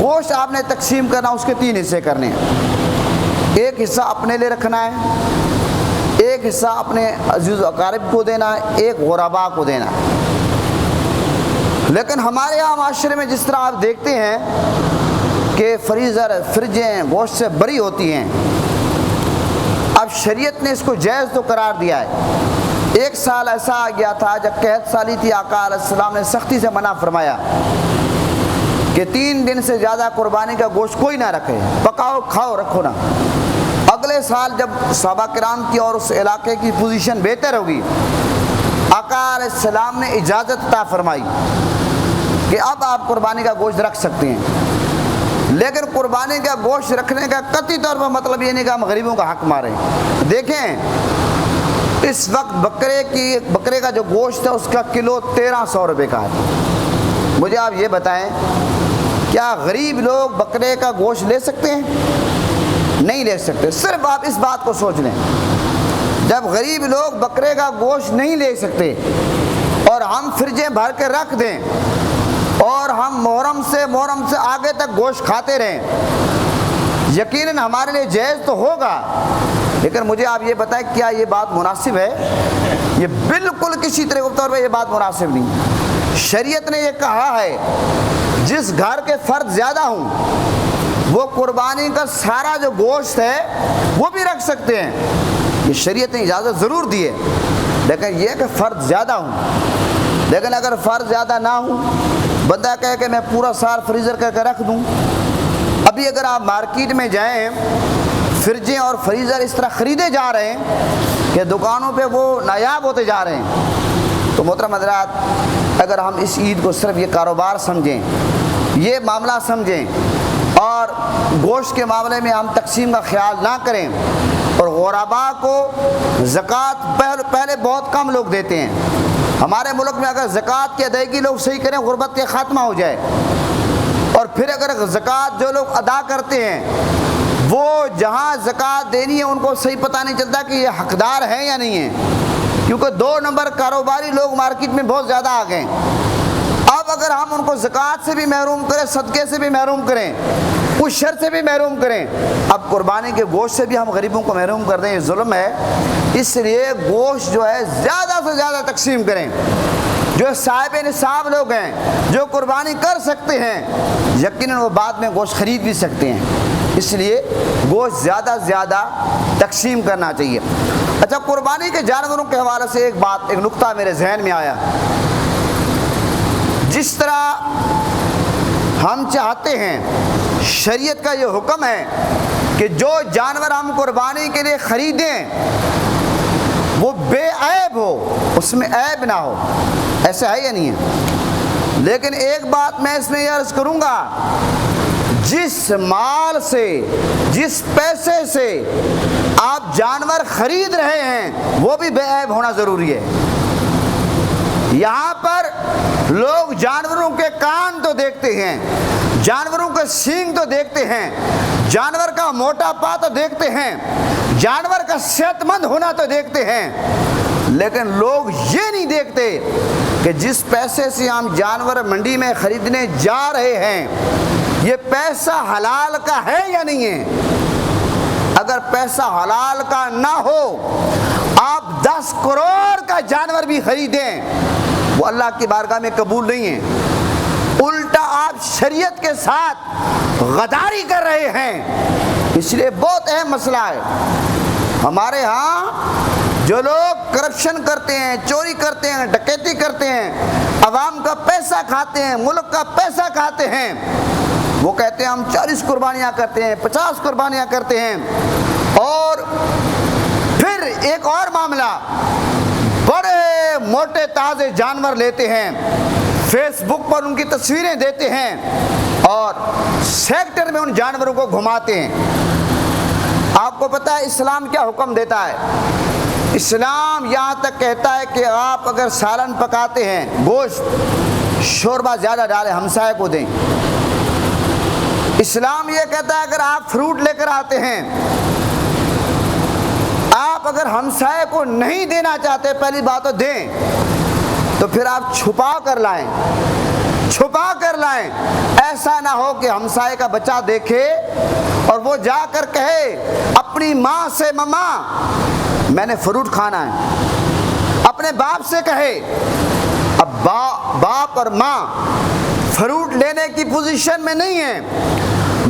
گوشت آپ نے تقسیم کرنا، اس کے 3 حصے کرنے ہیں۔ ایک حصہ اپنے لیے رکھنا ہے، ایک حصہ اپنے عزیز و اقارب کو دینا ہے، ایک غرباء کو دینا ہے۔ لیکن ہمارے یہاں معاشرے میں جس طرح آپ دیکھتے ہیں کہ فریزر فریجیں گوشت سے بری ہوتی ہیں، اب شریعت نے اس کو جائز تو قرار دیا ہے۔ ایک سال ایسا آ گیا تھا جب قحط سالی تھی، آقا علیہ السلام نے سختی سے منع فرمایا کہ 3 دن سے زیادہ قربانی کا گوشت کوئی نہ رکھے، پکاؤ کھاؤ رکھو نہ۔ اگلے سال جب صحابہ کرام کی اور اس علاقے کی پوزیشن بہتر ہوگی، آقا علیہ السلام نے اجازت عطا فرمائی کہ اب آپ قربانی کا گوشت رکھ سکتے ہیں۔ لیکن قربانی کا گوشت رکھنے کا قطعی طور پر مطلب یہ نہیں کہ ہم غریبوں کا حق ماریں۔ دیکھیں اس وقت بکرے کا جو گوشت ہے اس کا کلو 1300 روپے کا ہے۔ مجھے آپ یہ بتائیں، کیا غریب لوگ بکرے کا گوشت لے سکتے ہیں؟ نہیں لے سکتے۔ صرف آپ اس بات کو سوچ لیں، جب غریب لوگ بکرے کا گوشت نہیں لے سکتے اور ہم فریجیں بھر کے رکھ دیں اور ہم محرم سے آگے تک گوشت کھاتے رہیں، یقیناً ہمارے لیے جائز تو ہوگا، لیکن مجھے آپ یہ بتائیں کیا یہ بات مناسب ہے؟ یہ بالکل کسی طور پہ یہ بات مناسب نہیں۔ شریعت نے یہ کہا ہے جس گھر کے فرد زیادہ ہوں وہ قربانی کا سارا جو گوشت ہے وہ بھی رکھ سکتے ہیں، یہ شریعت نے اجازت ضرور دی ہے، لیکن یہ کہ فرد زیادہ ہوں۔ لیکن اگر فرد زیادہ نہ ہوں، بندہ کہے کہ میں پورا سال فریزر کر کے رکھ دوں۔ ابھی اگر آپ مارکیٹ میں جائیں، فریجیں اور فریزر اس طرح خریدے جا رہے ہیں کہ دکانوں پہ وہ نایاب ہوتے جا رہے ہیں۔ تو محترم حضرات، اگر ہم اس عید کو صرف یہ کاروبار سمجھیں، یہ معاملہ سمجھیں اور گوشت کے معاملے میں ہم تقسیم کا خیال نہ کریں، اور غرباء کو زکوٰۃ پہلے بہت کم لوگ دیتے ہیں۔ ہمارے ملک میں اگر زکوٰۃ کی ادائیگی لوگ صحیح کریں، غربت کے خاتمہ ہو جائے۔ اور پھر اگر زکوٰۃ جو لوگ ادا کرتے ہیں وہ جہاں زکوٰۃ دینی ہے ان کو صحیح پتہ نہیں چلتا کہ یہ حقدار ہیں یا نہیں ہیں، کیونکہ 2 نمبر کاروباری لوگ مارکیٹ میں بہت زیادہ آ گئے۔ اب اگر ہم ان کو زکوٰۃ سے بھی محروم کریں، صدقے سے بھی محروم کریں، عشر سے بھی محروم کریں، اب قربانی کے گوشت سے بھی ہم غریبوں کو محروم کر دیں، یہ ظلم ہے۔ اس لیے گوشت جو ہے زیادہ سے زیادہ تقسیم کریں۔ جو صاحب نصاب لوگ ہیں، جو قربانی کر سکتے ہیں، یقیناً وہ بعد میں گوشت خرید بھی سکتے ہیں، اس لیے گوشت زیادہ سے زیادہ تقسیم کرنا چاہیے۔ اچھا، قربانی کے جانوروں کے حوالے سے ایک نقطہ میرے ذہن میں آیا۔ جس طرح ہم چاہتے ہیں، شریعت کا یہ حکم ہے کہ جو جانور ہم قربانی کے لیے خریدیں وہ بے عیب ہو، اس میں عیب نہ ہو، ایسا ہے یا نہیں ہے؟ لیکن ایک بات میں اس میں یہ عرض کروں گا، جس مال سے، جس پیسے سے آپ جانور خرید رہے ہیں وہ بھی بے عیب ہونا ضروری ہے۔ یہاں پر لوگ جانوروں کے کان تو دیکھتے ہیں، جانوروں کے سینگ تو دیکھتے ہیں، جانور کا موٹا پا تو دیکھتے ہیں، جانور کا صحت مند ہونا تو دیکھتے ہیں، لیکن لوگ یہ نہیں دیکھتے کہ جس پیسے سے ہم جانور منڈی میں خریدنے جا رہے ہیں یہ پیسہ حلال کا ہے یا نہیں ہے۔ اگر پیسہ حلال کا نہ ہو، آپ 10 کروڑ کا جانور بھی خریدیں، وہ اللہ کی بارگاہ میں قبول نہیں ہے، الٹا آپ شریعت کے ساتھ غداری کر رہے ہیں۔ اس لیے بہت اہم مسئلہ ہے۔ ہمارے ہاں جو لوگ کرپشن کرتے ہیں، چوری کرتے ہیں، ڈکیتی کرتے ہیں، عوام کا پیسہ کھاتے ہیں، ملک کا پیسہ کھاتے ہیں، وہ کہتے ہیں ہم 40 قربانیاں کرتے ہیں، 50 قربانیاں کرتے ہیں، اور پھر ایک اور معاملہ، بڑے موٹے تازے جانور لیتے ہیں، فیس بک پر ان کی تصویریں دیتے ہیں اور سیکٹر میں ان جانوروں کو گھماتے ہیں۔ آپ کو پتہ ہے اسلام کیا حکم دیتا ہے؟ اسلام یہاں تک کہتا ہے کہ آپ اگر سالن پکاتے ہیں، گوشت شوربہ زیادہ ڈالیں، ہمسائے کو دیں۔ اسلام یہ کہتا ہے اگر آپ فروٹ لے کر آتے ہیں، آپ اگر ہمسائے کو نہیں دینا چاہتے، پہلی بات تو دیں، تو پھر آپ چھپا کر لائیں۔ چھپا کر لائیں، ایسا نہ ہو کہ ہمسائے کا بچہ دیکھے اور وہ جا کر کہے اپنی ماں سے مما میں نے فروٹ کھانا ہے، اپنے باپ سے کہے، اب باپ اور ماں فروٹ لینے کی پوزیشن میں نہیں ہیں،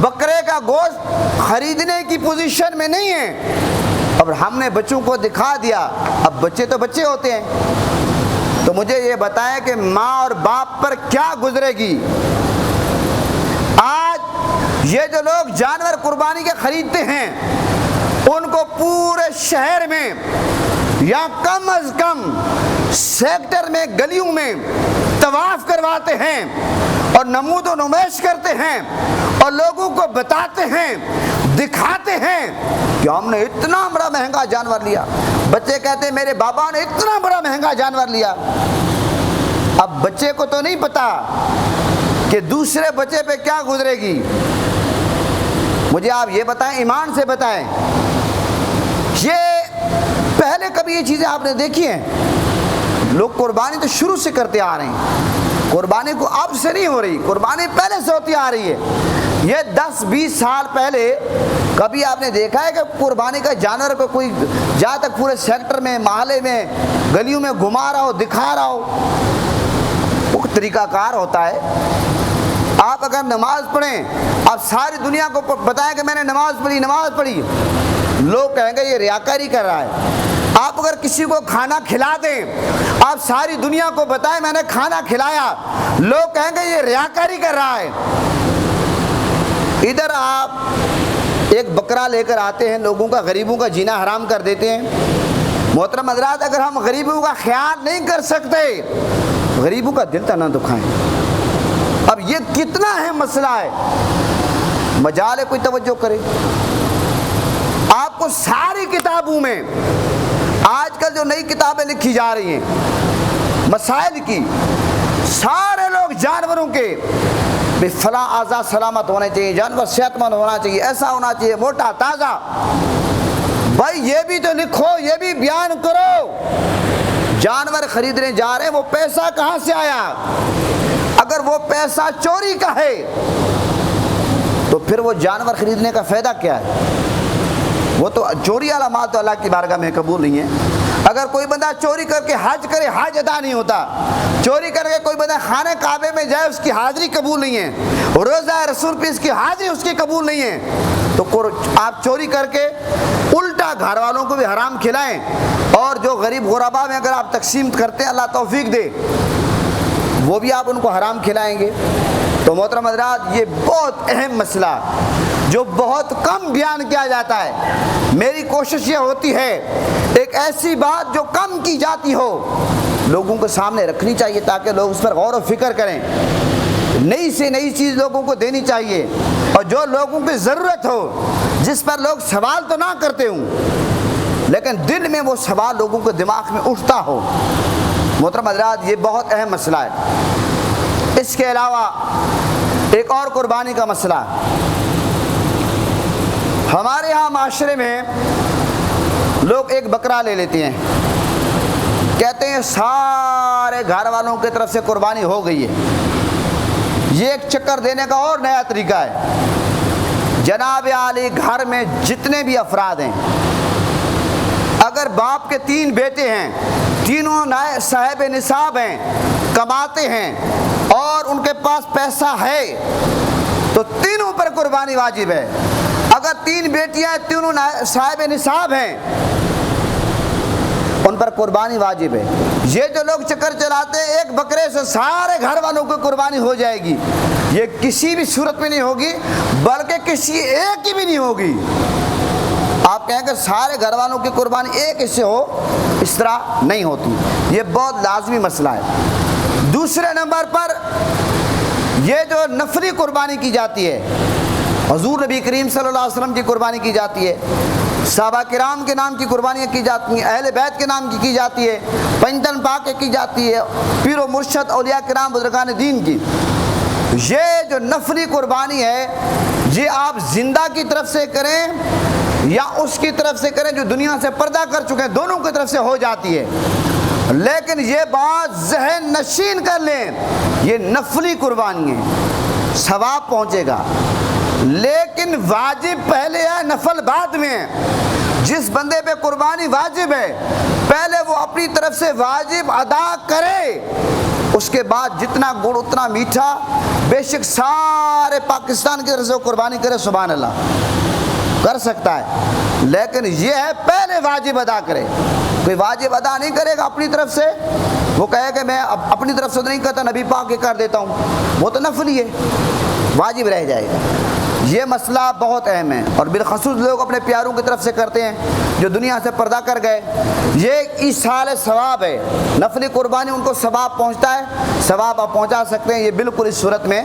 بکرے کا گوشت خریدنے کی پوزیشن میں نہیں ہیں، اور ہم نے بچوں کو دکھا دیا۔ اب بچے تو بچے ہوتے ہیں، تو مجھے یہ بتائیں کہ ماں اور باپ پر کیا گزرے گی؟ آج یہ جو لوگ جانور قربانی کے خریدتے ہیں ان کو پورے شہر میں یا کم از کم سیکٹر میں گلیوں میں طواف کرواتے ہیں اور نمود و نمائش کرتے ہیں اور لوگوں کو بتاتے ہیں، دکھاتے ہیں کہ ہم نے اتنا بڑا مہنگا جانور لیا۔ بچے کہتے ہیں میرے بابا نے اتنا بڑا مہنگا جانور لیا۔ اب بچے کو تو نہیں پتا کہ دوسرے بچے پہ کیا گزرے گی۔ مجھے آپ یہ بتائیں، ایمان سے بتائیں، یہ پہلے کبھی یہ چیزیں آپ نے دیکھی ہیں؟ لوگ قربانی تو شروع سے کرتے آ رہے ہیں، قربانی کو اب سے نہیں ہو رہی، قربانی پہلے سے ہوتی آ رہی ہے۔ یہ 10-20 سال پہلے کبھی آپ نے دیکھا ہے کہ قربانی کا جانور کو کوئی جہاں تک پورے سیکٹر میں، محلے میں، گلیوں میں گھما رہا ہو، دکھا رہا ہو؟ وہ طریقہ کار ہوتا ہے۔ آپ اگر نماز پڑھیں، آپ ساری دنیا کو بتائیں کہ میں نے نماز پڑھی، لوگ کہیں گے یہ ریاکاری کر رہا ہے۔ آپ اگر کسی کو کھانا کھلا دیں، آپ ساری دنیا کو بتائیں میں نے کھانا کھلایا، لوگ کہیں گے یہ ریاکاری کر رہا ہے۔ ادھر آپ ایک بکرا لے کر آتے ہیں، لوگوں کا، غریبوں کا جینا حرام کر دیتے ہیں۔ محترم حضرات، اگر ہم غریبوں کا خیال نہیں کر سکتے، غریبوں کا دل تو نہ دکھائیں۔ اب یہ کتنا اہم مسئلہ ہے، مجال ہے کوئی توجہ کرے۔ آپ کو ساری کتابوں میں آج کل جو نئی کتابیں لکھی جا رہی ہیں مسائل کی، سارے لوگ جانوروں کے بھی فلاں اعضاء سلامت ہونے چاہیے، جانور صحت مند ہونا چاہیے، ایسا ہونا چاہیے، موٹا تازہ۔ بھائی یہ بھی تو لکھو، یہ بھی بیان کرو۔ جانور خریدنے جا رہے ہیں، وہ پیسہ کہاں سے آیا؟ اگر وہ پیسہ چوری کا ہے تو پھر وہ جانور خریدنے کا فائدہ کیا ہے؟ وہ تو چوری والا مال تو اللہ کی بارگاہ میں قبول نہیں ہے۔ اگر کوئی بندہ چوری کر کے حج کرے، حج ادا نہیں ہوتا۔ چوری کر کے کوئی بندہ خانہ کعبے میں جائے، اس کی حاضری قبول نہیں ہے۔ روزہ رسول پہ اس کی حاضری اس کی قبول نہیں ہے۔ تو آپ چوری کر کے الٹا گھر والوں کو بھی حرام کھلائیں، اور جو غریب غربا میں اگر آپ تقسیم کرتے ہیں، اللہ توفیق دے، وہ بھی آپ ان کو حرام کھلائیں گے۔ تو محترم حضرات، یہ بہت اہم مسئلہ جو بہت کم بیان کیا جاتا ہے۔ میری کوشش یہ ہوتی ہے ایک ایسی بات جو کم کی جاتی ہو لوگوں کے سامنے رکھنی چاہیے، تاکہ لوگ اس پر غور و فکر کریں۔ نئی سے نئی چیز لوگوں کو دینی چاہیے، اور جو لوگوں کی ضرورت ہو، جس پر لوگ سوال تو نہ کرتے ہوں لیکن دل میں وہ سوال لوگوں کے دماغ میں اٹھتا ہو۔ محترم حضرات، یہ بہت اہم مسئلہ ہے۔ اس کے علاوہ ایک اور قربانی کا مسئلہ، ہمارے ہاں معاشرے میں لوگ ایک بکرا لے لیتے ہیں، کہتے ہیں سارے گھر والوں کی طرف سے قربانی ہو گئی ہے۔ یہ ایک چکر دینے کا اور نیا طریقہ ہے۔ جناب عالی، گھر میں جتنے بھی افراد ہیں، اگر باپ کے 3 بیٹے ہیں، تینوں صاحب نصاب ہیں، کماتے ہیں اور ان کے پاس پیسہ ہے، تو تینوں پر قربانی واجب ہے۔ اگر 3 بیٹیاں ہیں، تینوں صاحب نصاب ہیں، ان پر قربانی واجب ہے۔ یہ جو لوگ چکر چلاتے ہیں ایک بکرے سے سارے گھر والوں کو قربانی ہو جائے گی، یہ کسی بھی صورت میں نہیں ہوگی، بلکہ کسی ایک کی بھی نہیں ہوگی۔ آپ کہیں کہ سارے گھر والوں کی قربانی ایک حصے ہو، اس طرح نہیں ہوتی۔ یہ بہت لازمی مسئلہ ہے۔ دوسرے نمبر پر یہ جو نفلی قربانی کی جاتی ہے، حضور نبی کریم صلی اللہ علیہ وسلم کی قربانی کی جاتی ہے، صحابہ کرام کے نام کی قربانیاں کی جاتی ہیں، اہل بیت کے نام کی جاتی ہے، پنجتن پاک کی جاتی ہے، پیر و مرشد اولیاء کرام بزرگان دین کی۔ یہ جو نفلی قربانی ہے، یہ آپ زندہ کی طرف سے کریں یا اس کی طرف سے کریں جو دنیا سے پردہ کر چکے ہیں، دونوں کی طرف سے ہو جاتی ہے۔ لیکن یہ بات ذہن نشین کر لیں، یہ نفلی قربانی ہے، ثواب پہنچے گا، لیکن واجب پہلے ہے، نفل بعد میں ہے۔ جس بندے پہ قربانی واجب ہے پہلے وہ اپنی طرف سے واجب ادا کرے، اس کے بعد جتنا گڑ اتنا میٹھا، بے شک سارے پاکستان کی طرف سے وہ قربانی کرے، سبحان اللہ کر سکتا ہے، لیکن یہ ہے پہلے واجب ادا کرے۔ کوئی واجب ادا نہیں کرے گا اپنی طرف سے، وہ کہے کہ میں اپنی طرف سے تو نہیں کرتا، نبی پاک کے کر دیتا ہوں، وہ تو نفلی ہے، واجب رہ جائے گا۔ یہ مسئلہ بہت اہم ہے، اور بالخصوص لوگ اپنے پیاروں کی طرف سے کرتے ہیں جو دنیا سے پردہ کر گئے، یہ ایصال ثواب ہے، نفلی قربانی ان کو ثواب پہنچتا ہے، ثواب آپ پہنچا سکتے ہیں، یہ بالکل اس صورت میں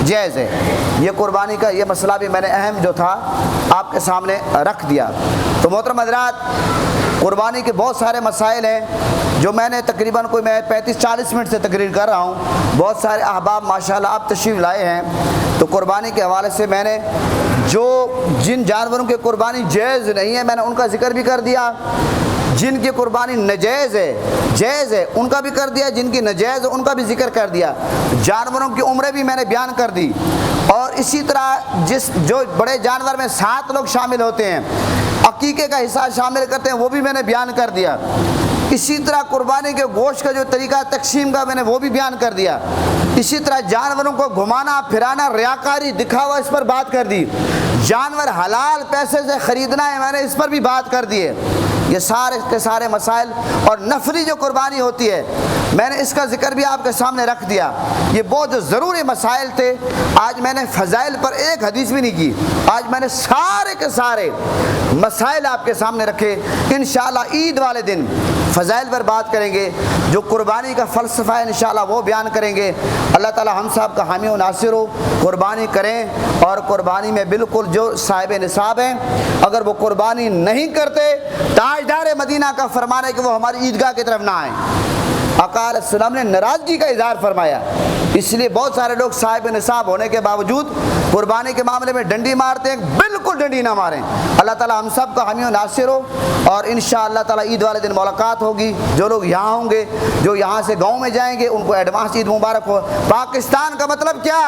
جائز ہے۔ یہ قربانی کا یہ مسئلہ بھی میں نے اہم جو تھا آپ کے سامنے رکھ دیا۔ تو محترم حضرات، قربانی کے بہت سارے مسائل ہیں جو میں نے تقریباً کوئی میں 35-40 منٹ سے تقریر کر رہا ہوں، بہت سارے احباب ماشاءاللہ آپ تشریف لائے ہیں، تو قربانی کے حوالے سے میں نے جو جن جانوروں کی قربانی جائز نہیں ہے میں نے ان کا ذکر بھی کر دیا، جن کی قربانی ناجائز ہے جائز ہے ان کا بھی کر دیا، جن کی ناجائز ہے ان کا بھی ذکر کر دیا، جانوروں کی عمریں بھی میں نے بیان کر دی، اور اسی طرح جو بڑے جانور میں 7 لوگ شامل ہوتے ہیں، عقیقے کا حصہ شامل کرتے ہیں، وہ بھی میں نے بیان کر دیا۔ اسی طرح قربانی کے گوشت کا جو طریقہ تقسیم کا میں نے وہ بھی بیان کر دیا۔ اسی طرح جانوروں کو گھمانا پھرانا، ریاکاری، دکھاوا، اس پر بات کر دی۔ جانور حلال پیسے سے خریدنا ہے، میں نے اس پر بھی بات کر دی ہے۔ یہ سارے کے سارے مسائل، اور نفلی جو قربانی ہوتی ہے میں نے اس کا ذکر بھی آپ کے سامنے رکھ دیا۔ یہ بہت جو ضروری مسائل تھے، آج میں نے فضائل پر ایک حدیث بھی نہیں کی، آج میں نے سارے کے سارے مسائل آپ کے سامنے رکھے۔ انشاءاللہ عید والے دن فضائل پر بات کریں گے، جو قربانی کا فلسفہ ہے انشاءاللہ وہ بیان کریں گے۔ اللہ تعالی ہم صاحب کا حامی و ناصر ہو، قربانی کریں، اور قربانی میں بالکل جو صاحب نصاب ہیں اگر وہ قربانی نہیں کرتے، تاجدار مدینہ کا فرمان ہے کہ وہ ہماری عیدگاہ کی طرف نہ آئیں۔ آقا علیہ السلام نے ناراضگی کا اظہار فرمایا، اس لیے بہت سارے لوگ صاحب نصاب ہونے کے باوجود قربانی کے معاملے میں ڈنڈی مارتے ہیں، بالکل ڈنڈی نہ ماریں۔ اللہ تعالی ہم سب کا حامی و ناصر ہو، اور انشاءاللہ تعالی عید والے دن ملاقات ہوگی۔ جو لوگ یہاں ہوں گے، جو یہاں سے گاؤں میں جائیں گے، ان کو ایڈوانس عید مبارک ہو۔ پاکستان کا مطلب کیا؟